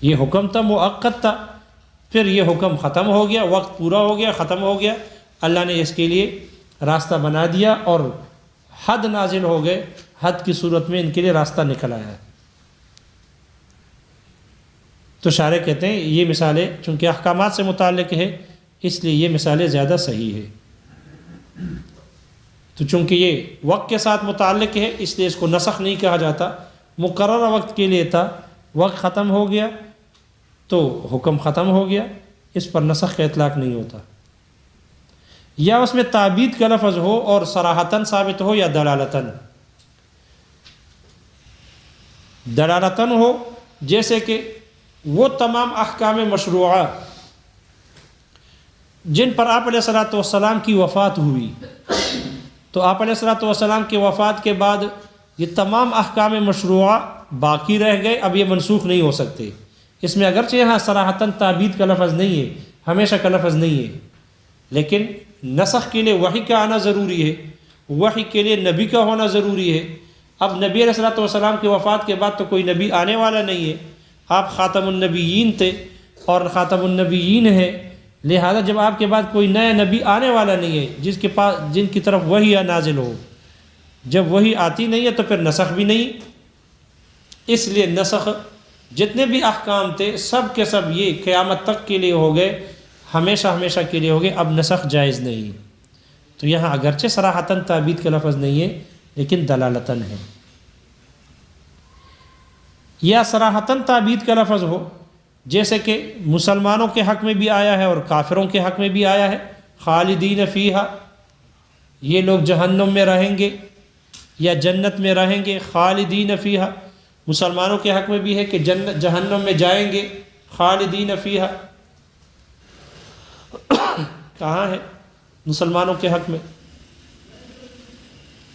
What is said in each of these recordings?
یہ حکم تھا مؤقت تھا، پھر یہ حکم ختم ہو گیا، وقت پورا ہو گیا، ختم ہو گیا، اللہ نے اس کے لیے راستہ بنا دیا اور حد نازل ہو گئے، حد کی صورت میں ان کے لیے راستہ نکل آیا ہے۔ تو شارح کہتے ہیں یہ مثالیں چونکہ احکامات سے متعلق ہے اس لیے یہ مثالیں زیادہ صحیح ہے۔ تو چونکہ یہ وقت کے ساتھ متعلق ہے اس لیے اس کو نسخ نہیں کہا جاتا، مقررہ وقت کے لیے تھا، وقت ختم ہو گیا تو حکم ختم ہو گیا، اس پر نسخ کا اطلاق نہیں ہوتا۔ یا اس میں تعبید کا لفظ ہو اور صراحتاً ثابت ہو یا دلالتاً۔ دلالتاً ہو جیسے کہ وہ تمام احکام مشروعہ جن پر آپ علیہ الصلوۃ والسلام کی وفات ہوئی، تو آپ علیہ الصلوۃ والسلام کی وفات کے بعد یہ تمام احکام مشروعہ باقی رہ گئے، اب یہ منسوخ نہیں ہو سکتے۔ اس میں اگرچہ یہاں صراحتاً تعبید کا لفظ نہیں ہے، ہمیشہ کا لفظ نہیں ہے، لیکن نسخ کے لیے وحی کا آنا ضروری ہے، وحی کے لیے نبی کا ہونا ضروری ہے۔ اب نبی علیہ الصلوۃ والسلام کی وفات کے بعد تو کوئی نبی آنے والا نہیں ہے، آپ خاتم النبیین تھے اور خاتم النبیین ہے، لہذا جب آپ کے بعد کوئی نیا نبی آنے والا نہیں ہے جن کی طرف وحی نازل ہو، جب وحی آتی نہیں ہے تو پھر نسخ بھی نہیں۔ اس لیے نسخ جتنے بھی احکام تھے سب کے سب یہ قیامت تک کے لیے ہو گئے، ہمیشہ ہمیشہ کے لیے ہو گئے، اب نسخ جائز نہیں۔ تو یہاں اگرچہ صراحتاً تعبید کا لفظ نہیں ہے لیکن دلالتاً ہے۔ یا صراحتاً تعبید کا لفظ ہو جیسے کہ مسلمانوں کے حق میں بھی آیا ہے اور کافروں کے حق میں بھی آیا ہے، خالدین فیہا، یہ لوگ جہنم میں رہیں گے یا جنت میں رہیں گے، خالدین فیہا۔ مسلمانوں کے حق میں بھی ہے کہ جہنم میں جائیں گے، خالدین فیہا۔ کہاں ہے مسلمانوں کے حق میں؟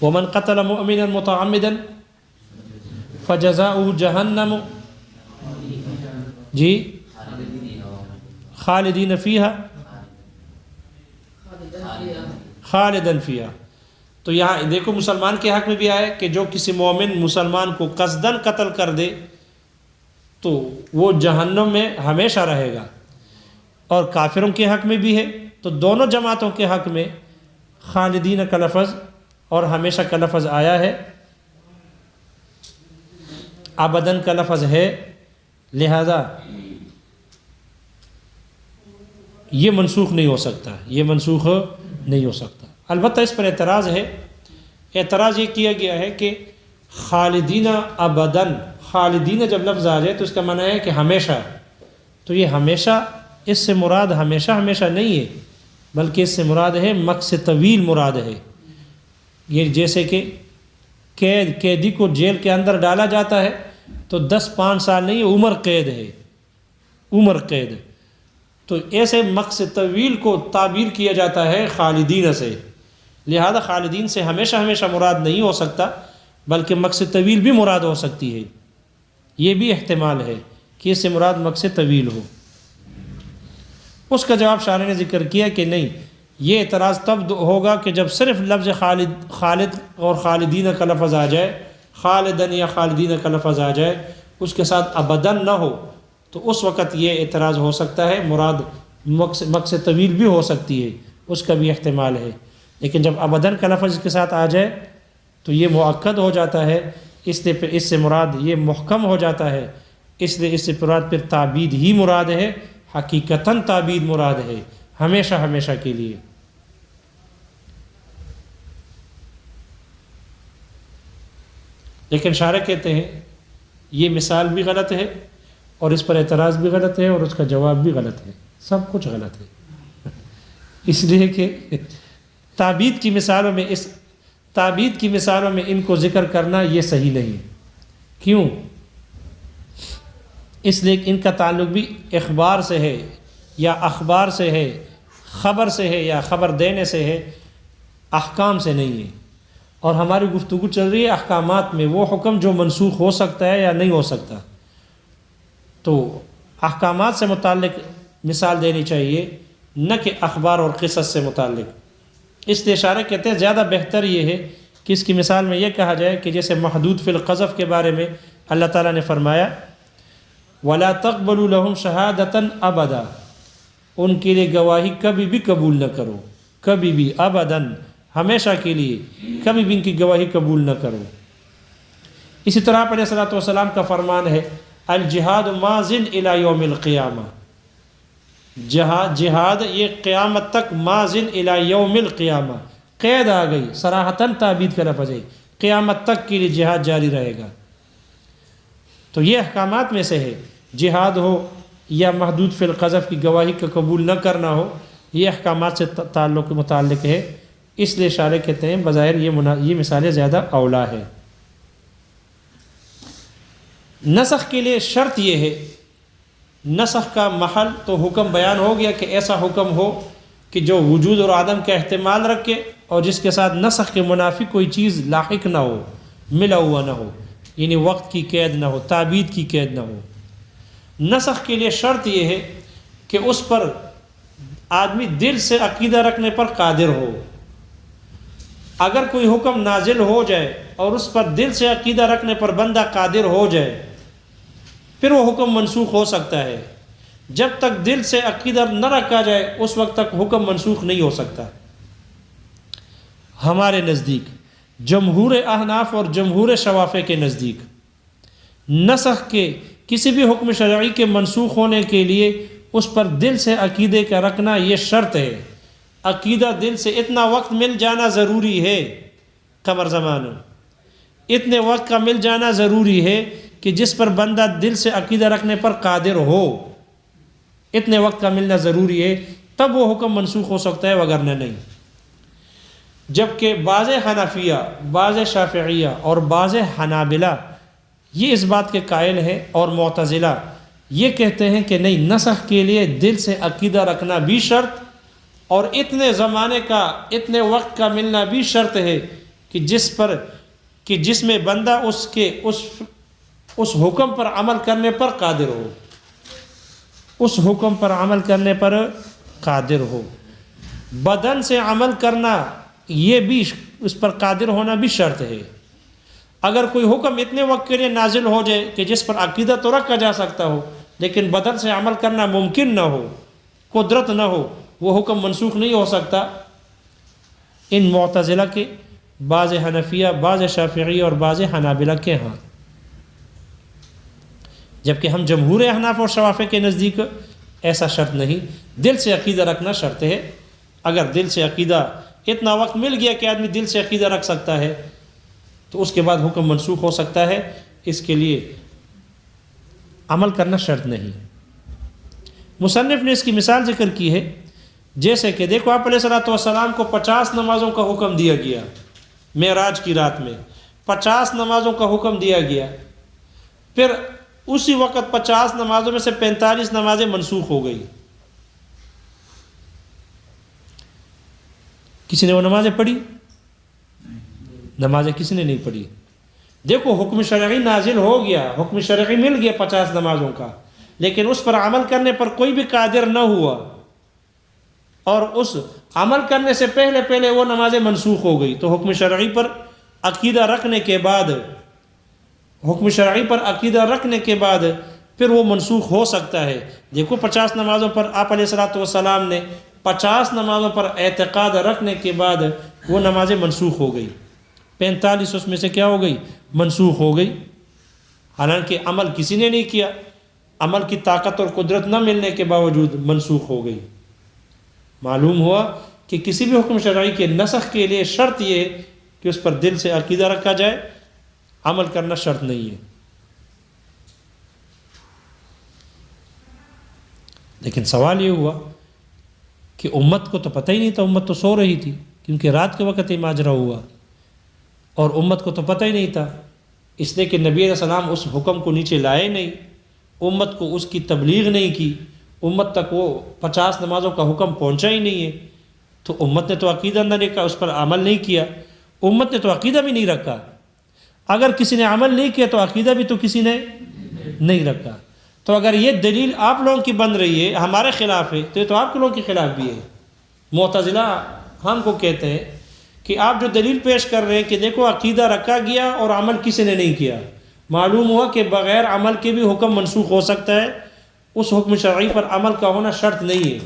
ومن قتل مؤمنا متعمدا فجزاؤہ جہنم جی خالدین فیہا، خالدن فیہا۔ تو یہاں دیکھو مسلمان کے حق میں بھی آیا کہ جو کسی مومن مسلمان کو قصداً قتل کر دے تو وہ جہنم میں ہمیشہ رہے گا، اور کافروں کے حق میں بھی ہے، تو دونوں جماعتوں کے حق میں خالدین کا لفظ اور ہمیشہ کا لفظ آیا ہے، ابداً کا لفظ ہے، لہذا یہ منسوخ نہیں ہو سکتا، یہ منسوخ نہیں ہو سکتا۔ البتہ اس پر اعتراض ہے، اعتراض یہ کیا گیا ہے کہ خالدین ابداً، خالدین جب لفظ آ جائے تو اس کا معنی ہے کہ ہمیشہ، تو یہ ہمیشہ اس سے مراد ہمیشہ ہمیشہ نہیں ہے، بلکہ اس سے مراد ہے مکث طویل مراد ہے۔ یہ جیسے کہ قیدی کو جیل کے اندر ڈالا جاتا ہے تو 10-5 سال نہیں، عمر قید ہے، عمر قید۔ تو ایسے مکث طویل کو تعبیر کیا جاتا ہے خالدین سے، لہذا خالدین سے ہمیشہ ہمیشہ مراد نہیں ہو سکتا، بلکہ مکث طویل بھی مراد ہو سکتی ہے، یہ بھی احتمال ہے کہ اس سے مراد مکث طویل ہو۔ اس کا جواب شارح نے ذکر کیا کہ نہیں، یہ اعتراض تب ہوگا کہ جب صرف لفظ خالد اور خالدین کا لفظ آ جائے، خالدن یا خالدین کا لفظ آ جائے، اس کے ساتھ ابداً نہ ہو، تو اس وقت یہ اعتراض ہو سکتا ہے، مراد مکث طویل بھی ہو سکتی ہے، اس کا بھی احتمال ہے۔ لیکن جب ابداً کا لفظ کے ساتھ آ جائے تو یہ مؤکد ہو جاتا ہے، اس لیے پھر اس سے مراد یہ محکم ہو جاتا ہے، اس لیے اس سے مراد پھر تعبید ہی مراد ہے، حقیقتاً تعبید مراد ہے، ہمیشہ ہمیشہ کے لیے۔ لیکن شارح کہتے ہیں یہ مثال بھی غلط ہے اور اس پر اعتراض بھی غلط ہے اور اس کا جواب بھی غلط ہے، سب کچھ غلط ہے، اس لیے کہ تعبید کی مثالوں میں ان کو ذکر کرنا یہ صحیح نہیں۔ کیوں؟ اس لیے کہ ان کا تعلق بھی اخبار سے ہے یا اخبار سے ہے، خبر سے ہے یا خبر دینے سے ہے، احکام سے نہیں ہے۔ اور ہماری گفتگو چل رہی ہے احکامات میں، وہ حکم جو منسوخ ہو سکتا ہے یا نہیں ہو سکتا، تو احکامات سے متعلق مثال دینی چاہیے، نہ کہ اخبار اور قصص سے متعلق۔ اس لیے شارح کہتے ہیں زیادہ بہتر یہ ہے کہ اس کی مثال میں یہ کہا جائے کہ جیسے محدود فی القذف کے بارے میں اللہ تعالیٰ نے فرمایا ولا تقبلوا لهم شہادتاً ابدا، ان کے لیے گواہی کبھی بھی قبول نہ کرو، کبھی بھی، ابداً ہمیشہ کے لیے کبھی بھی ان کی گواہی قبول نہ کرو۔ اسی طرح آپ علیہ الصلوۃ والسلام کا فرمان ہے الجہاد ماضٍ الی یوم القیامہ، جہاد یہ قیامت تک ماضٍ الی یوم القیامہ، قید آ گئی، صراحتاً تعبید کا لفظ ہے، قیامت تک کے لیے جہاد جاری رہے گا۔ تو یہ احکامات میں سے ہے، جہاد ہو یا محدود فی القذف کی گواہی کا قبول نہ کرنا ہو، یہ احکامات سے متعلق ہے، اس لیے شارح کہتے ہیں بظاہر یہ مثالیں زیادہ اولا ہے۔ نسخ کے لیے شرط یہ ہے، نسخ کا محل تو حکم بیان ہو گیا کہ ایسا حکم ہو کہ جو وجود اور عدم کا احتمال رکھے اور جس کے ساتھ نسخ کے منافی کوئی چیز لاحق نہ ہو، ملا ہوا نہ ہو، یعنی وقت کی قید نہ ہو، تعبید کی قید نہ ہو۔ نسخ کے لیے شرط یہ ہے کہ اس پر آدمی دل سے عقیدہ رکھنے پر قادر ہو۔ اگر کوئی حکم نازل ہو جائے اور اس پر دل سے عقیدہ رکھنے پر بندہ قادر ہو جائے، پھر وہ حکم منسوخ ہو سکتا ہے۔ جب تک دل سے عقیدہ نہ رکھا جائے اس وقت تک حکم منسوخ نہیں ہو سکتا۔ ہمارے نزدیک، جمہور احناف اور جمہور شوافع کے نزدیک، نسخ کے کسی بھی حکم شرعی کے منسوخ ہونے کے لیے اس پر دل سے عقیدے کا رکھنا یہ شرط ہے۔ عقیدہ دل سے اتنا وقت مل جانا ضروری ہے، قمر زمان اتنے وقت کا مل جانا ضروری ہے کہ جس پر بندہ دل سے عقیدہ رکھنے پر قادر ہو، اتنے وقت کا ملنا ضروری ہے، تب وہ حکم منسوخ ہو سکتا ہے، وگرنہ نہیں۔ جبکہ بعض حنفیہ، بعض شافعیہ اور بعض حنابلہ یہ اس بات کے قائل ہیں، اور معتزلہ یہ کہتے ہیں کہ نہیں، نسخ کے لیے دل سے عقیدہ رکھنا بھی شرط اور اتنے زمانے کا، اتنے وقت کا ملنا بھی شرط ہے کہ جس میں بندہ اس حکم پر عمل کرنے پر قادر ہو، اس حکم پر عمل کرنے پر قادر ہو۔ بدن سے عمل کرنا یہ بھی، اس پر قادر ہونا بھی شرط ہے۔ اگر کوئی حکم اتنے وقت کے لیے نازل ہو جائے کہ جس پر عقیدہ تو رکھا جا سکتا ہو لیکن بدن سے عمل کرنا ممکن نہ ہو، قدرت نہ ہو، وہ حکم منسوخ نہیں ہو سکتا۔ ان معتزلہ کے، بعض حنفیہ، بعض شافعی اور بعض حنابلہ کے ہاں، جبکہ ہم جمہور احناف اور شوافع کے نزدیک ایسا شرط نہیں، دل سے عقیدہ رکھنا شرط ہے۔ اگر دل سے عقیدہ، اتنا وقت مل گیا کہ آدمی دل سے عقیدہ رکھ سکتا ہے تو اس کے بعد حکم منسوخ ہو سکتا ہے، اس کے لیے عمل کرنا شرط نہیں۔ مصنف نے اس کی مثال ذکر کی ہے، جیسے کہ دیکھو آپ علیہ الصلوۃ والسلام کو 50 نمازوں کا حکم دیا گیا، معراج کی رات میں 50 نمازوں کا حکم دیا گیا، پھر اسی وقت 50 نمازوں میں سے 45 نمازیں منسوخ ہو گئی۔ کسی نے وہ نمازیں پڑھی؟ نمازیں کسی نے نہیں پڑھی۔ دیکھو حکم شرعی نازل ہو گیا، حکم شرعی مل گیا 50 نمازوں کا، لیکن اس پر عمل کرنے پر کوئی بھی قادر نہ ہوا، اور اس عمل کرنے سے پہلے وہ نمازیں منسوخ ہو گئی، تو حکم شرعی پر عقیدہ رکھنے کے بعد، حکم شرعی پر عقیدہ رکھنے کے بعد پھر وہ منسوخ ہو سکتا ہے۔ دیکھو 50 نمازوں پر آپ علیہ الصلوۃ والسلام نے 50 نمازوں پر اعتقاد رکھنے کے بعد وہ نمازیں منسوخ ہو گئی، 45 اس میں سے کیا ہو گئی؟ منسوخ ہو گئی، حالانکہ عمل کسی نے نہیں کیا، عمل کی طاقت اور قدرت نہ ملنے کے باوجود منسوخ ہو گئی۔ معلوم ہوا کہ کسی بھی حکم شرعی کے نسخ کے لیے شرط یہ ہے کہ اس پر دل سے عقیدہ رکھا جائے، عمل کرنا شرط نہیں ہے۔ لیکن سوال یہ ہوا کہ امت کو تو پتہ ہی نہیں تھا، امت تو سو رہی تھی، کیونکہ رات کے وقت یہ ماجرا ہوا، اور امت کو تو پتہ ہی نہیں تھا، اس لیے کہ نبی علیہ السلام اس حکم کو نیچے لائے نہیں، امت کو اس کی تبلیغ نہیں کی، امت تک وہ 50 نمازوں کا حکم پہنچا ہی نہیں ہے، تو امت نے تو عقیدہ نہ رکھا، اس پر عمل نہیں کیا، امت نے تو عقیدہ بھی نہیں رکھا۔ اگر کسی نے عمل نہیں کیا تو عقیدہ بھی تو کسی نے نہیں رکھا۔ تو اگر یہ دلیل آپ لوگوں کی بن رہی ہے، ہمارے خلاف ہے، تو یہ تو آپ کے لوگوں کے خلاف بھی ہے۔ معتزلہ ہم کو کہتے ہیں کہ آپ جو دلیل پیش کر رہے ہیں کہ دیکھو عقیدہ رکھا گیا اور عمل کسی نے نہیں کیا، معلوم ہوا کہ بغیر عمل کے بھی حکم منسوخ ہو سکتا ہے، اس حکم شرعی پر عمل کا ہونا شرط نہیں ہے۔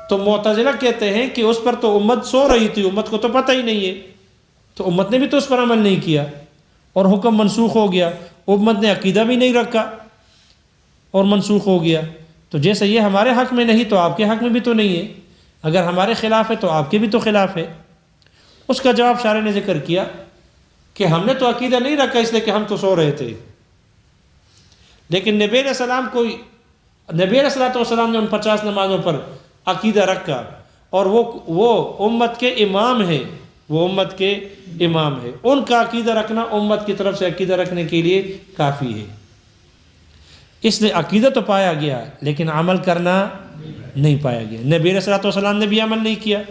تو معتزلہ کہتے ہیں کہ اس پر تو امت سو رہی تھی، امت کو تو پتہ ہی نہیں ہے، تو امت نے بھی تو اس پر عمل نہیں کیا اور حکم منسوخ ہو گیا، امت نے عقیدہ بھی نہیں رکھا اور منسوخ ہو گیا۔ تو جیسے یہ ہمارے حق میں نہیں تو آپ کے حق میں بھی تو نہیں ہے، اگر ہمارے خلاف ہے تو آپ کے بھی تو خلاف ہے۔ اس کا جواب شارح نے ذکر کیا کہ ہم نے تو عقیدہ نہیں رکھا اس لیے کہ ہم تو سو رہے تھے، لیکن نبی علیہ السلام نبی علیہ السلام نے ان 50 نمازوں پر عقیدہ رکھا، اور وہ امت کے امام ہیں، وہ امت کے امام ہے، ان کا عقیدہ رکھنا امت کی طرف سے عقیدہ رکھنے کے لیے کافی ہے۔ اس لیے عقیدہ تو پایا گیا لیکن عمل کرنا نہیں پایا گیا، نبی علیہ السلام نے بھی عمل نہیں کیا۔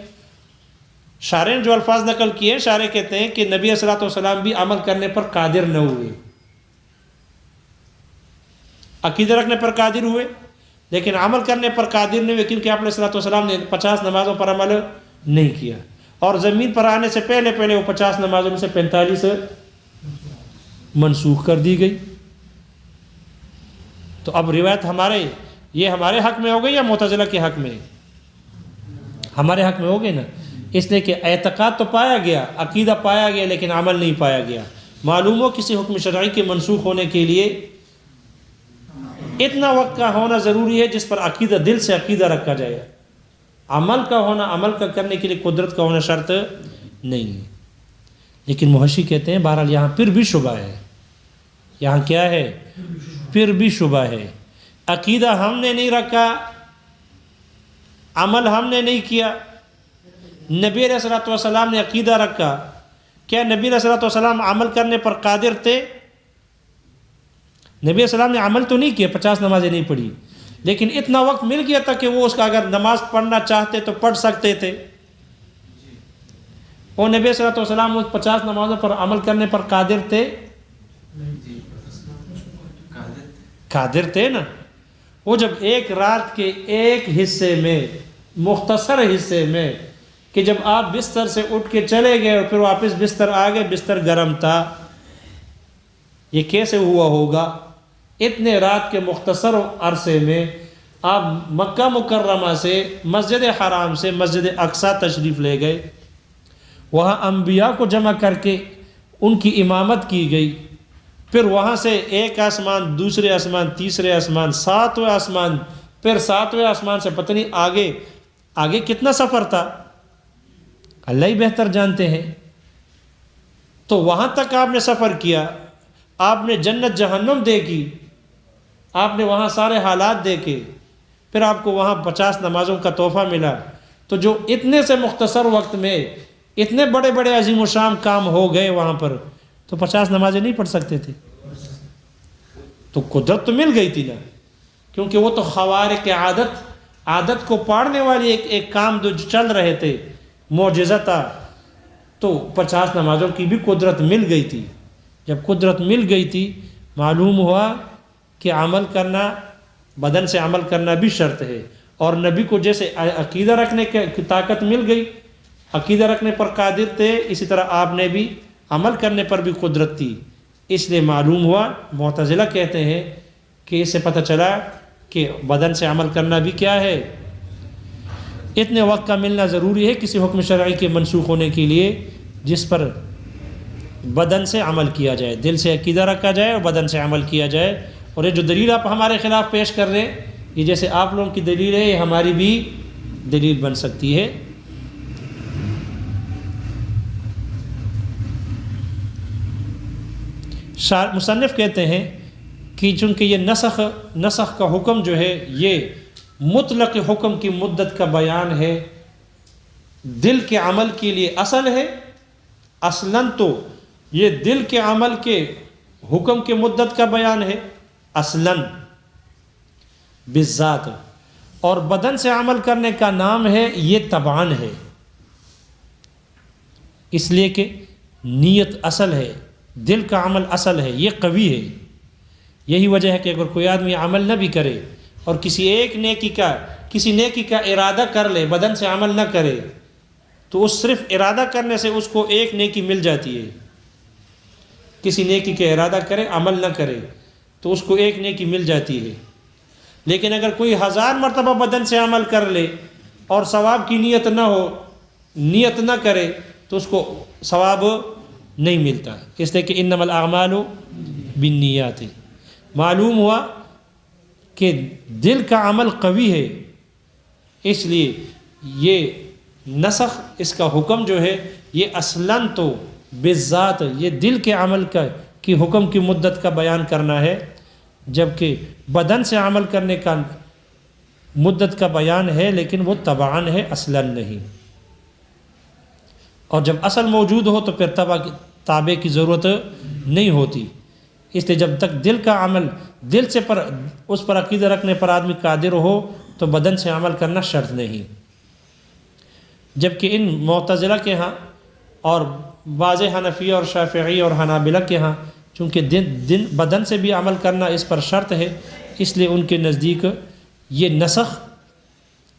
شارح نے جو الفاظ نقل کیے ہیں، شارح کہتے ہیں کہ نبی علیہ السلام بھی عمل کرنے پر قادر نہ ہوئے، عقیدہ رکھنے پر قادر ہوئے لیکن عمل کرنے پر قادر نہیں ہوئے، کیونکہ آپ علیہ السلام نے 50 نمازوں پر عمل نہیں کیا، اور زمین پر آنے سے پہلے وہ 50 نمازوں میں سے 45 منسوخ کر دی گئی۔ تو اب روایت یہ ہمارے حق میں ہو گئی یا معتزلہ کے حق میں؟ ہمارے حق میں ہو گئی نا، اس لیے کہ اعتقاد تو پایا گیا، عقیدہ پایا گیا لیکن عمل نہیں پایا گیا۔ معلوم ہو کسی حکم شرعی کے منسوخ ہونے کے لیے اتنا وقت کا ہونا ضروری ہے جس پر عقیدہ، دل سے عقیدہ رکھا جائے، عمل کا ہونا، عمل کا کرنے کے لیے قدرت کا ہونا شرط نہیں ہے۔ لیکن محشی کہتے ہیں بہرحال یہاں پھر بھی شبہ ہے، یہاں کیا ہے؟ پھر بھی شبہ ہے۔ عقیدہ ہم نے نہیں رکھا، عمل ہم نے نہیں کیا، نبی علیہ السلام نے عقیدہ رکھا، کیا نبی علیہ السلام عمل کرنے پر قادر تھے؟ نبی علیہ السلام نے عمل تو نہیں کیا، 50 نمازیں نہیں پڑھی، لیکن اتنا وقت مل گیا تھا کہ وہ اس کا اگر نماز پڑھنا چاہتے تو پڑھ سکتے تھے، اور نبی علیہ السلام اس 50 نمازوں پر عمل کرنے پر قادر تھے؟ قادر تھے نا۔ وہ جب ایک رات کے ایک حصے میں، مختصر حصے میں، کہ جب آپ بستر سے اٹھ کے چلے گئے اور پھر واپس بستر آ گئے، بستر گرم تھا، یہ کیسے ہوا ہوگا؟ اتنے رات کے مختصر عرصے میں آپ مکہ مکرمہ سے، مسجد حرام سے مسجد اقصی تشریف لے گئے، وہاں انبیاء کو جمع کر کے ان کی امامت کی گئی، پھر وہاں سے ایک آسمان، دوسرے آسمان، تیسرے آسمان، 7ویں آسمان، پھر 7ویں آسمان سے پتہ نہیں آگے کتنا سفر تھا، اللہ ہی بہتر جانتے ہیں۔ تو وہاں تک آپ نے سفر کیا، آپ نے جنت جہنم دیکھی، آپ نے وہاں سارے حالات دیکھے، پھر آپ کو وہاں 50 نمازوں کا تحفہ ملا، تو جو اتنے سے مختصر وقت میں اتنے بڑے بڑے عظیم و شان کام ہو گئے وہاں پر، تو 50 نمازیں نہیں پڑھ سکتے تھے؟ تو قدرت تو مل گئی تھی نا، کیونکہ وہ تو خوارق عادت کو پاڑنے والی ایک کام جو چل رہے تھے، معجزہ تھا، تو 50 نمازوں کی بھی قدرت مل گئی تھی۔ جب قدرت مل گئی تھی، معلوم ہوا کہ عمل کرنا، بدن سے عمل کرنا بھی شرط ہے، اور نبی کو جیسے عقیدہ رکھنے کی طاقت مل گئی، عقیدہ رکھنے پر قادر تھے، اسی طرح آپ نے بھی عمل کرنے پر بھی قدرت تھی۔ اس لیے معلوم ہوا، معتزلہ کہتے ہیں کہ اس سے پتہ چلا کہ بدن سے عمل کرنا بھی کیا ہے، اتنے وقت کا ملنا ضروری ہے کسی حکم شرعی کے منسوخ ہونے کے لیے جس پر بدن سے عمل کیا جائے، دل سے عقیدہ رکھا جائے اور بدن سے عمل کیا جائے۔ اور یہ جو دلیل آپ ہمارے خلاف پیش کر رہے ہیں، یہ جیسے آپ لوگوں کی دلیل ہے، یہ ہماری بھی دلیل بن سکتی ہے۔ مصنف کہتے ہیں کہ چونکہ یہ نسخ کا حکم جو ہے، یہ مطلق حکم کی مدت کا بیان ہے، دل کے عمل کے لیے اصل ہے، اصلاً تو یہ دل کے عمل کے حکم کی مدت کا بیان ہے اصلاً بالذات، اور بدن سے عمل کرنے کا نام ہے یہ تبعاً ہے، اس لیے کہ نیت اصل ہے، دل کا عمل اصل ہے، یہ قوی ہے۔ یہی وجہ ہے کہ اگر کوئی آدمی عمل نہ بھی کرے اور کسی نیکی کا ارادہ کر لے، بدن سے عمل نہ کرے، تو اس صرف ارادہ کرنے سے اس کو ایک نیکی مل جاتی ہے، کسی نیکی کا ارادہ کرے عمل نہ کرے تو اس کو ایک نیکی مل جاتی ہے، لیکن اگر کوئی 1000 مرتبہ بدن سے عمل کر لے اور ثواب کی نیت نہ ہو، نیت نہ کرے تو اس کو ثواب نہیں ملتا، اس لیے کہ انما الاعمال بالنیات۔ معلوم ہوا کہ دل کا عمل قوی ہے، اس لیے یہ نسخ، اس کا حکم جو ہے یہ اصلاً تو بالذات یہ دل کے عمل کی حکم کی مدت کا بیان کرنا ہے، جبکہ بدن سے عمل کرنے کا مدت کا بیان ہے، لیکن وہ تبعاً ہے اصلاً نہیں۔ اور جب اصل موجود ہو تو پھر تابع کی ضرورت نہیں ہوتی، اس لیے جب تک دل کا عمل دل سے اس پر عقیدہ رکھنے پر آدمی قادر ہو تو بدن سے عمل کرنا شرط نہیں۔ جبکہ ان معتزلہ کے ہاں اور بعض حنفیہ اور شافعی اور حنابلہ کے ہاں چونکہ بدن سے بھی عمل کرنا اس پر شرط ہے، اس لیے ان کے نزدیک یہ نسخ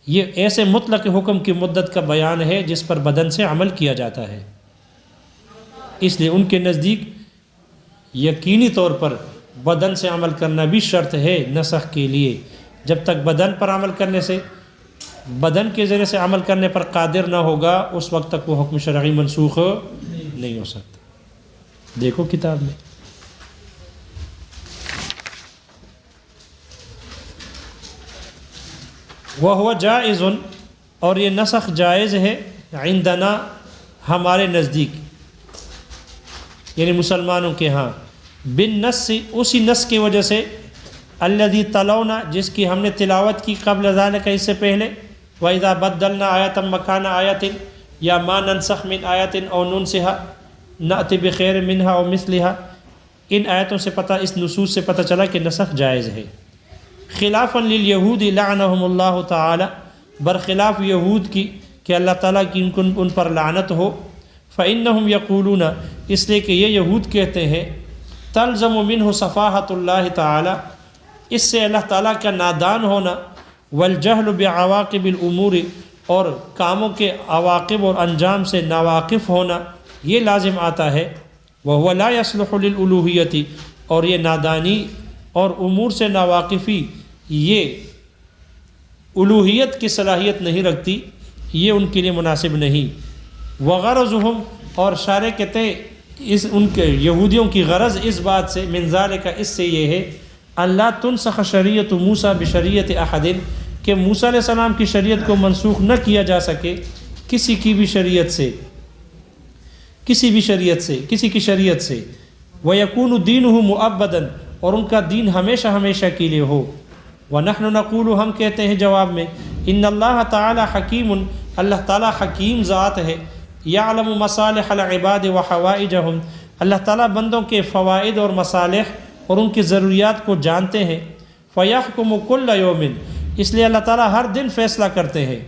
یہ ایسے مطلق حکم کی مدت کا بیان ہے جس پر بدن سے عمل کیا جاتا ہے، اس لیے ان کے نزدیک یقینی طور پر بدن سے عمل کرنا بھی شرط ہے نسخ کے لیے۔ جب تک بدن پر عمل کرنے سے بدن کے ذریعے سے عمل کرنے پر قادر نہ ہوگا اس وقت تک وہ حکم شرعی منسوخ نہیں ہو سکتا۔ دیکھو کتاب میں وَهُوَ جائز، اور یہ نسخ جائز ہے عندنا ہمارے نزدیک، یعنی مسلمانوں کے ہاں، بالنص اسی نص کی وجہ سے، الذی تلونا جس کی ہم نے تلاوت کی، قبل ذالک اس سے پہلے، وَإِذَا بَدَّلْنَا آیَةً مَكَانَ آیَةٍ یا ما ننسخ من آیَةٍ او ننسها نأتی بخیر منها او مثلها۔ ان آیتوں سے اس نصوص سے پتہ چلا کہ نسخ جائز ہے۔ خلافاً للیہود لعنہم اللہ تعالی، برخلاف یہود کی کہ اللہ تعالیٰ کی ان پر لعنت ہو، فإنہم یقولون اس لیے کہ یہ یہود کہتے ہیں، تلزم منہ صفاحۃ اللہ تعالی، اس سے اللہ تعالیٰ کا نادان ہونا، والجہل بعواقب الامور، اور کاموں کے عواقب اور انجام سے ناواقف ہونا، یہ لازم آتا ہے۔ وہو لا یصلح للالوہیۃ، اور یہ نادانی اور امور سے ناواقفی یہ الوہیت کی صلاحیت نہیں رکھتی، یہ ان کے لیے مناسب نہیں۔ وغرضہم، اور شارح کہتے ہیں ان کے یہودیوں کی غرض اس بات سے، من ذالک اس سے یہ ہے، اللہ تنسخ شریعت موسیٰ بشریعت احد، کہ موسیٰ علیہ السلام کی شریعت کو منسوخ نہ کیا جا سکے کسی کی بھی شریعت سے، کسی کی شریعت سے، وَيَكُونُ دِينُهُ مُؤَبَّدًا، اور ان کا دین ہمیشہ ہمیشہ کے لیے ہو۔ وَنَحْنُ نَقُولُ، ہم کہتے ہیں جواب میں، ان اللہ تعالی حکیم، اللہ تعالی حکیم ذات ہے، یعلم مصالح العباد وحوائجہم، اللہ تعالیٰ بندوں کے فوائد اور مصالح اور ان کی ضروریات کو جانتے ہیں۔ فَيَحْكُمُ كُلَّ يَوْمٍ، اس لیے اللہ تعالیٰ ہر دن فیصلہ کرتے ہیں،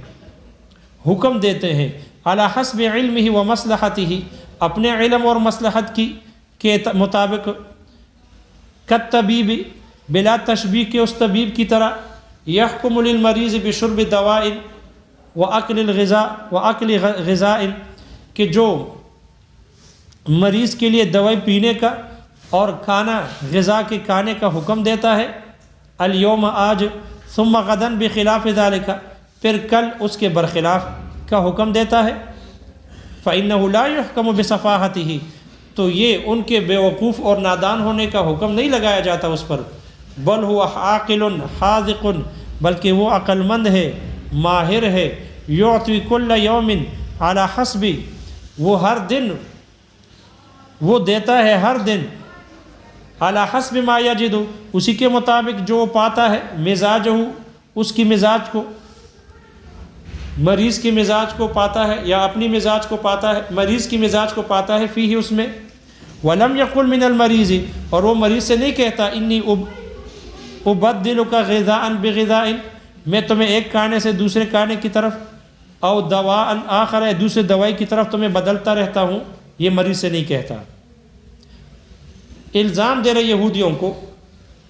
حکم دیتے ہیں، علی حسب علمہ و مصلحتہ، اپنے علم اور مصلحت کے مطابق، کالطبیب، بلا تشبیہ کے اس طبیب کی طرح، یحکم للمریض بشرب دواء وأکل غذاء، کہ جو مریض کے لیے دوائی پینے کا اور کھانا غذا کے کھانے کا حکم دیتا ہے، الیوم آج، ثم غدا بخلاف ذالک، پھر کل اس کے برخلاف کا حکم دیتا ہے۔ فإنہ لا یحکم بصفاحتہ، تو یہ ان کے بیوقوف اور نادان ہونے کا حکم نہیں لگایا جاتا اس پر، بل هو عاقل حاذق، بلکہ وہ عقل مند ہے، ماہر ہے، یعطی کل یوم علی حسب، وہ ہر دن وہ دیتا ہے، ہر دن علی حسب ما یجد، اسی کے مطابق جو وہ پاتا ہے، مزاجہ، اس کی مزاج کو، مریض کی مزاج کو پاتا ہے یا اپنی مزاج کو پاتا ہے، مریض کی مزاج کو پاتا ہے، فیہ اس میں، ولم یقل من المریض، اور وہ مریض سے نہیں کہتا انی ابدلک غذاء بغذاء، میں تمہیں ایک کھانے سے دوسرے کھانے کی طرف، او دواء آخر، دوسرے دوائی کی طرف تمہیں بدلتا رہتا ہوں، یہ مریض سے نہیں کہتا۔ الزام دے رہے یہودیوں کو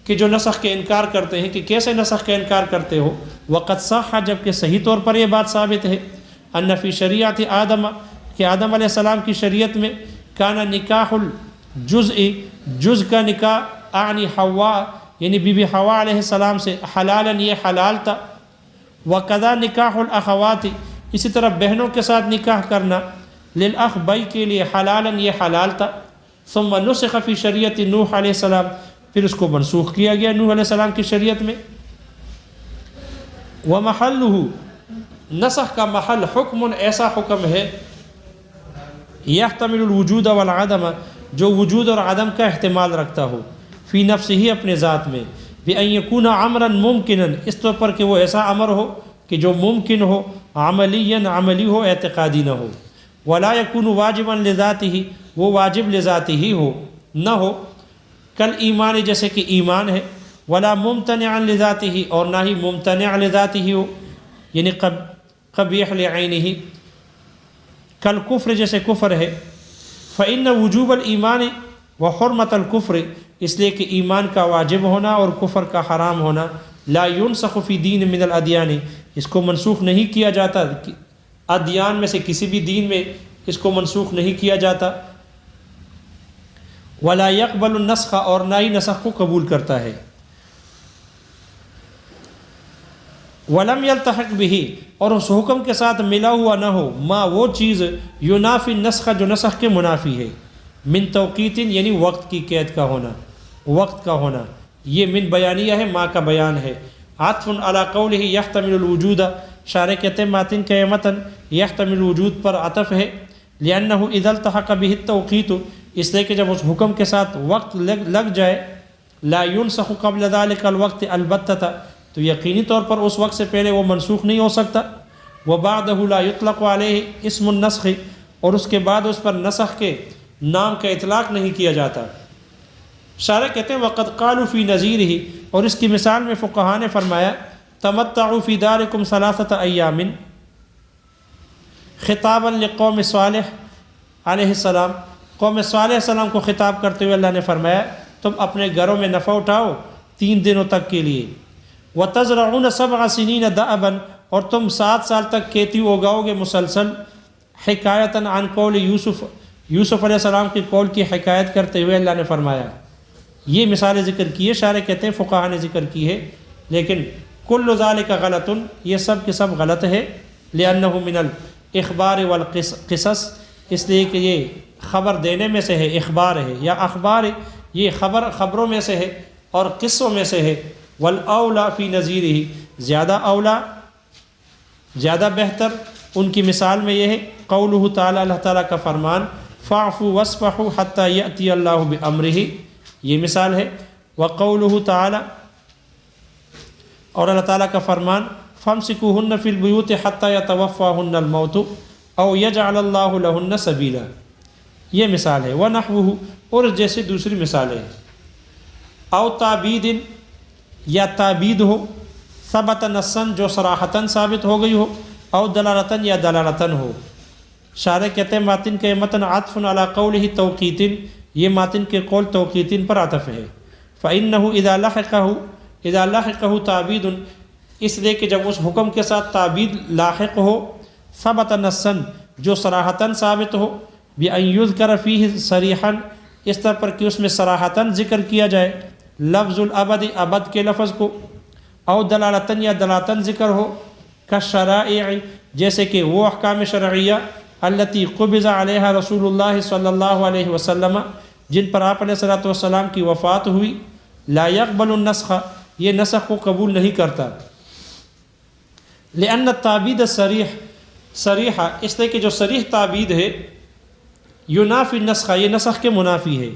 کہ جو نسخ کے انکار کرتے ہیں کہ کیسے نسخ کا انکار کرتے ہو، وقد صح، جبکہ صحیح طور پر یہ بات ثابت ہے، ان فی شریعت آدم، کہ آدم علیہ السلام کی شریعت میں، کانا نکاح جز کا نکاح آنی حوا یعنی بی بی حوا علیہ السلام سے حلالاً یہ حلال تھا، وقضا نکاح الاخوات اسی طرح بہنوں کے ساتھ نکاح کرنا للاخ بھائی کے لیے حلالاً یہ حلال تھا، ثم نسخ فی شریعت نوح علیہ السلام پھر اس کو منسوخ کیا گیا نوح علیہ السلام کی شریعت میں۔ ومحلہ نسخ کا محل حکم ایسا حکم ہے یحتمل الوجود والعدم جو وجود اور عدم کا احتمال رکھتا ہو، فی نفس ہی اپنے ذات میں، بأن یکون امرا ممکنا اس طور پر کہ وہ ایسا امر ہو کہ جو ممکن ہو، عملیاً عملی ہو، اعتقادی نہ ہو، ولا یکون واجبا لذاتہ وہ واجب لذاتی ہی ہو نہ ہو، کل ایمان جیسے کہ ایمان ہے، ولا ممتنعا لذاتہ اور نہ ہی ممتنع لذاتہ ہو یعنی قبیح لعینہ، کل کفر جیسے کفر ہے، فإن وجوب الایمان وحرمت الکفر اس لیے کہ ایمان کا واجب ہونا اور کفر کا حرام ہونا لا ينسخ فی دین من الادیان اس کو منسوخ نہیں کیا جاتا، ادیان میں سے کسی بھی دین میں اس کو منسوخ نہیں کیا جاتا، ولا يقبل النسخ اور نہ ہی نسخ کو قبول کرتا ہے، ولم يلتحق به اور اس حکم کے ساتھ ملا ہوا نہ ہو ما وہ چیز ینافی النسخ جو نسخ کے منافی ہے، من توقیت یعنی وقت کی قید کا ہونا، وقت کا ہونا، یہ من بیانیہ ہے، ما کا بیان ہے، عطف علی قولہ یحتمل الوجود شارح کہتے ہیں ماتن کے متن یحتمل الوجود پر عطف ہے، لأنہ اذا التحق به التوقیت اس لیے کہ جب اس حکم کے ساتھ وقت لگ جائے، لا ينسخ قبل ذلك الوقت البتہ تو یقینی طور پر اس وقت سے پہلے وہ منسوخ نہیں ہو سکتا، وبعدہ لا یطلق علیہ اسم النسخ اور اس کے بعد اس پر نسخ کے نام کا اطلاق نہیں کیا جاتا۔ شارح کہتے ہیں وقد قالوا فی نظیرہ اور اس کی مثال میں فقہاء نے فرمایا تمتعوا فی دارکم ثلاثۃ ایام خطابا لقوم صالح علیہ السلام، قوم صالح علیہ السلام کو خطاب کرتے ہوئے اللہ نے فرمایا تم اپنے گھروں میں نفع اٹھاؤ 3 دنوں تک کے لیے، وَتَزْرَعُونَ 7 سِنِينَ دَأَبًا اور تم 7 سال تک کھیتی اگاؤ گے مسلسل، حکایتاً عن قول یوسف علیہ السلام کے قول کی حکایت کرتے ہوئے اللہ نے فرمایا، یہ مثال ذکر کی ہے، شارح کہتے ہیں فقہاء نے ذکر کی ہے، لیکن کل ذالک غلط یہ سب کے سب غلط ہے، لأنہ من الاخبار والقصص اس لیے کہ یہ خبر دینے میں سے ہے، اخبار ہے یا اخبار یہ خبروں میں سے ہے اور قصوں میں سے ہے، والاولا فی نظیرہ زیادہ اولا زیادہ بہتر ان کی مثال میں یہ ہے قولہ تعالی اللہ تعالیٰ کا فرمان فاعفوا واصفحوا حتی یأتی اللہ بامرہ یہ مثال ہے، وقولہ تعالی اور اللہ تعالیٰ کا فرمان فامسکوہن فی البیوت حتی یتوفاہن الموت او یجعل اللہ لہن سبیلا یہ مثال ہے، ونحوہ اور جیسے دوسری مثال ہے، او تعبید یا تعبید ہو، ثبت نصاً جو صراحتاً ثابت ہو گئی ہو، او دلالتاً یا دلالتاً ہو، شارح کہتے ہیں ماتن کے متن عطف علی قولہ توقیتن یہ ماتن کے قول توقیتن پر عطف ہے، فإنہ اذا لحقہ تعبید اس لیے کہ جب اس حکم کے ساتھ تعبید لاحق ہو، ثبت نصاً جو صراحتاً ثابت ہو، بأن یذکر فیہ صریحاً اس طرح پر کہ اس میں صراحتاً ذکر کیا جائے لفظ الابد ابد کے لفظ کو، او دلالتاً یا دلالتاً ذکر ہو، کالشرائع جیسے کہ وہ احکام شرعیہ التی قبض علیہ رسول اللہ صلی اللہ علیہ وسلم جن پر آپ علیہ السلام کی وفات ہوئی، لا يقبل النسخ یہ نسخ کو قبول نہیں کرتا، لأن التعبید صریحہ اس لیے کہ جو صریح تعبید ہے ینافی النسخ یہ نسخ کے منافی ہے،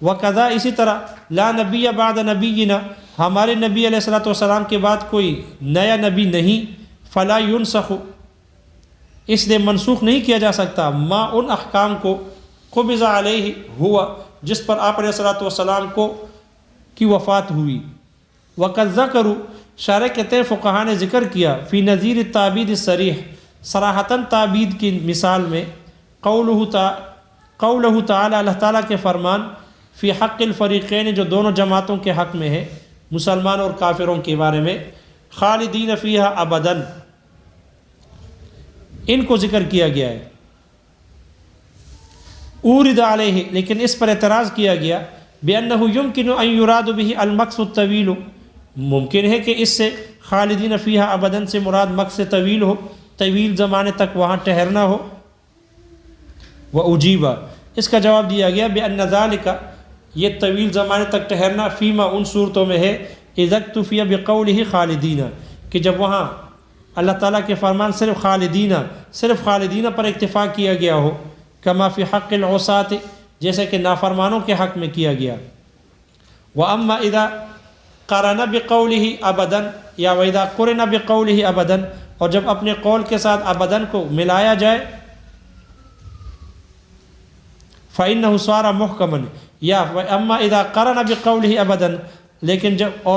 وقضا اسی طرح لا نبی بعد نبینا ہمارے نبی علیہ السلام کے بعد کوئی نیا نبی نہیں، فلا ينسخ اس لیے منسوخ نہیں کیا جا سکتا ما ان احکام کو قبض علیہ ہوا جس پر آپ علیہ السلام کو کی وفات ہوئی، وقد ذکروا شارح کہتے ہیں فقہاء نے ذکر کیا فی نظیر التعبید الصریح صراحتاً تعبید کی مثال میں قولہ تعالی اللہ تعالیٰ کے فرمان فی حق الفریقین جو دونوں جماعتوں کے حق میں ہے مسلمان اور کافروں کے بارے میں، خالدین فیہا ابداً ان کو ذکر کیا گیا ہے، اورد علیہ، لیکن اس پر اعتراض کیا گیا بأنہ یمکن ان یراد بہ المکث الطویل، ممکن ہے کہ اس سے خالدین فیہا ابداً سے مراد مکث طویل ہو، طویل زمانے تک وہاں ٹھہرنا ہو۔ وأجیبا، اس کا جواب دیا گیا بأن ذالک، یہ طویل زمانے تک ٹھہرنا فیما ان صورتوں میں ہے اذا اکتفی بقولہ خالدین، کہ جب وہاں اللہ تعالیٰ کے فرمان صرف خالدین پر اکتفا کیا گیا ہو، کما فی حق العصاة، جیسے کہ نافرمانوں کے حق میں کیا گیا۔ واما اذا قرن بقولہ ابدا، یا واذا قرن بقولہ ابدا، اور جب اپنے قول کے ساتھ ابداً کو ملایا جائے، فإنہ صار محکما، یا اما اذا قرن بقولہ ابدا، لیکن جب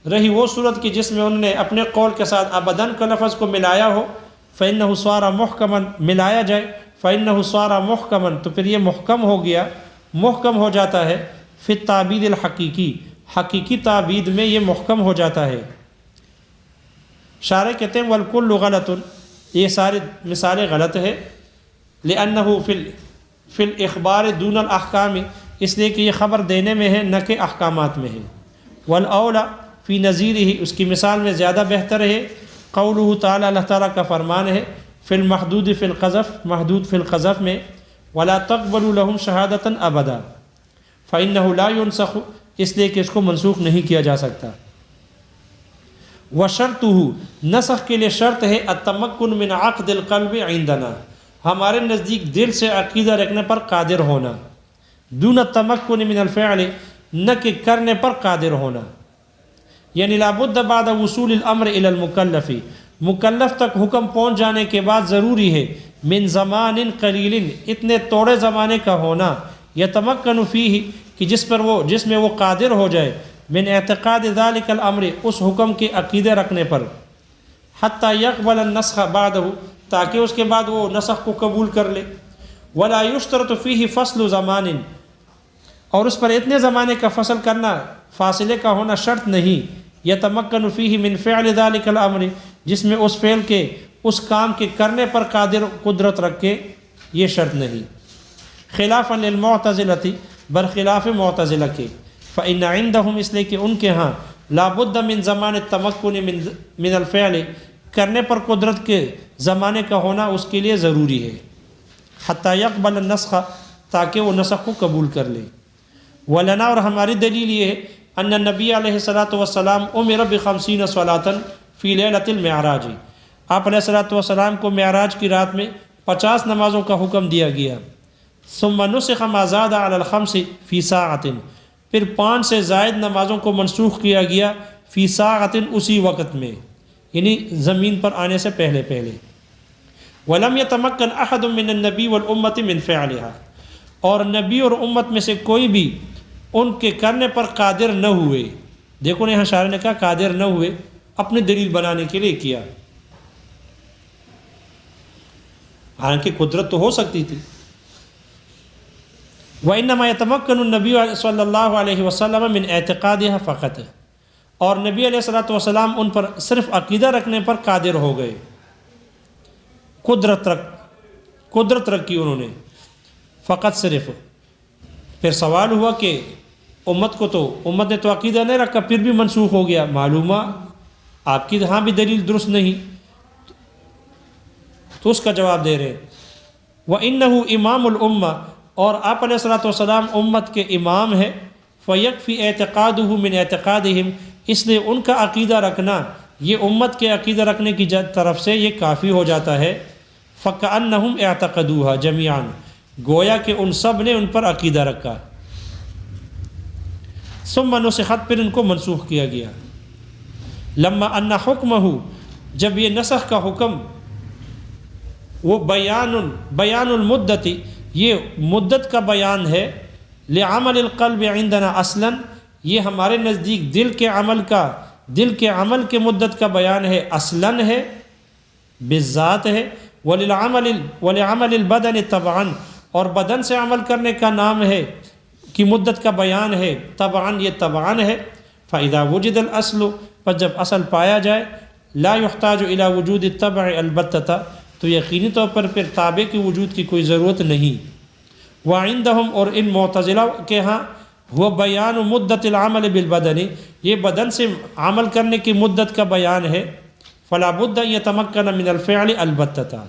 رہی وہ صورت کی جس میں انہوں نے اپنے قول کے ساتھ ابداً کا لفظ کو ملایا ہو، فإنہ صار محکما، ملایا جائے، فإنہ صار محکما، تو پھر یہ محکم ہو گیا، محکم ہو جاتا ہے، فی التعبید الحقیقی، حقیقی تعبید میں یہ محکم ہو جاتا ہے۔ شارح کہتے ہیں والکل غلط، یہ ساری مثالیں غلط ہے، لأنہ فی الاخبار دون الاحکام، اس لیے کہ یہ خبر دینے میں ہے نہ کہ احکامات میں ہے۔ والاولی فی نظیرہ، اس کی مثال میں زیادہ بہتر ہے قولہ تعالی، اللہ تعالیٰ کا فرمان ہے فی المحدود فی القذف، محدود فی القذف میں، ولا تقبلوا لهم شہادتا ابدا، فإنہ لا ينسخ، اس لیے کہ اس کو منسوخ نہیں کیا جا سکتا۔ وشرطہ، نسخ کے لیے شرط ہے التمکن من عقد القلب عندنا، ہمارے نزدیک دل سے عقیدہ رکھنے پر قادر ہونا، دون التمکن من الفعل، نہ کہ کرنے پر قادر ہونا، یعنی لابد بعد وصول الامر الى المکلف، مکلف تک حکم پہنچ جانے کے بعد ضروری ہے من زمان قلیل، اتنے توڑے زمانے کا ہونا، یتمکن فیہ، کہ جس میں وہ قادر ہو جائے، من اعتقاد ذلک الامر، اس حکم کے عقیدے رکھنے پر، حتی یقبل النسخ بعدہ، تاکہ اس کے بعد وہ نسخ کو قبول کر لے، ولا یشترط فیہ فصل زمان، اور اس پر اتنے زمانے کا فصل کرنا، فاصلے کا ہونا شرط نہیں، یتمکن فیہ من فعل ذلک الامر، جس میں اس فعل کے، اس کام کے کرنے پر قادر قدرت رکھے، یہ شرط نہیں۔ خلافا للمعتزلۃ، برخلاف معتزلہ کے، فإن عندهم، اس لیے کہ ان کے ہاں لابد من زمان التمکن من الفعل، کرنے پر قدرت کے زمانے کا ہونا اس کے لیے ضروری ہے، حتی یقبل النسخ، تاکہ وہ نسخ کو قبول کر لے۔ ولنا، اور ہماری دلیل یہ ہے ان النبی علیہ الصلاۃ والسلام امر ب50 صلاۃ فی لیلۃ المعراج، آپ علیہ الصلاۃ والسلام کو معراج کی رات میں 50 نمازوں کا حکم دیا گیا۔ ثم نسخ ما زاد علی الخمس فی ساعۃ، پھر 5 سے زائد نمازوں کو منسوخ کیا گیا فی ساعۃ، اسی وقت میں، یعنی زمین پر آنے سے پہلے پہلے۔ ولم یتمکن احد من النبی والامۃ من فعلها، اور نبی اور امت میں سے کوئی بھی ان کے کرنے پر قادر نہ ہوئے۔ دیکھو یہاں شاعر نے کہا قادر نہ ہوئے، اپنی دلیل بنانے کے لیے کیا، حالانکہ قدرت تو ہو سکتی تھی۔ وَإِنَّمَا يَتَمَكَّنُ النَّبِيُّ صلی اللہ علیہ وسلم من اعتقادها فقط، اور نبی علیہ الصلوۃ والسلام ان پر صرف عقیدہ رکھنے پر قادر ہو گئے، قدرت رکھی انہوں نے، فقط صرف۔ پھر سوال ہوا کہ امت نے تو عقیدہ نہیں رکھا، پھر بھی منسوخ ہو گیا، معلومہ آپ کی ہاں بھی دلیل درست نہیں، تو اس کا جواب دے رہے وَإِنَّهُ إِمَامُ الْأُمَّةِ، اور آپ علیہ الصلوۃ والسلام امت کے امام ہے، فَيَكْفِي اعتقادُهُ مِنْ اعتقادِهِمْ، اس لیے ان کا عقیدہ رکھنا، یہ امت کے عقیدہ رکھنے کی طرف سے یہ کافی ہو جاتا ہے۔ فَكَأَنَّهُمْ اعتقدوها جميعا، گویا کہ ان سب نے ان پر عقیدہ رکھا۔ ثم نسخت، پھر ان کو منسوخ کیا گیا۔ لما ان حکمہ، جب یہ نسخ کا حکم، وہ بیان المدت، یہ مدت کا بیان ہے، لعمل القلب عندنا اصلا، یہ ہمارے نزدیک دل کے عمل کے مدت کا بیان ہے، اصلا ہے، بالذات ہے، ولعمل البدن طبعا، اور بدن سے عمل کرنے کا نام ہے کی مدت کا بیان ہے، طبعا، یہ طبعا ہے۔ فاذا وجد الاصل، پر جب اصل پایا جائے، لا يحتاج الى وجود الطبع البتہ، تو یقینی طور پر پھر تابع کے وجود کی کوئی ضرورت نہیں۔ وعندہم اور ان معتزلہ کے ہاں وہ بیان مدت العمل بالبدنی یہ بدن سے عمل کرنے کی مدت کا بیان ہے فلا بد ان یتمکن من الفعل البتہ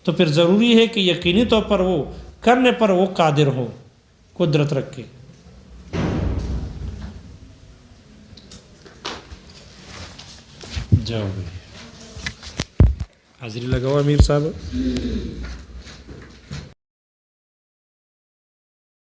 تو پھر ضروری ہے کہ یقینی طور پر وہ کرنے پر وہ قادر ہو قدرت رکھے جاؤ بھائی حاضری لگاؤ امیر صاحب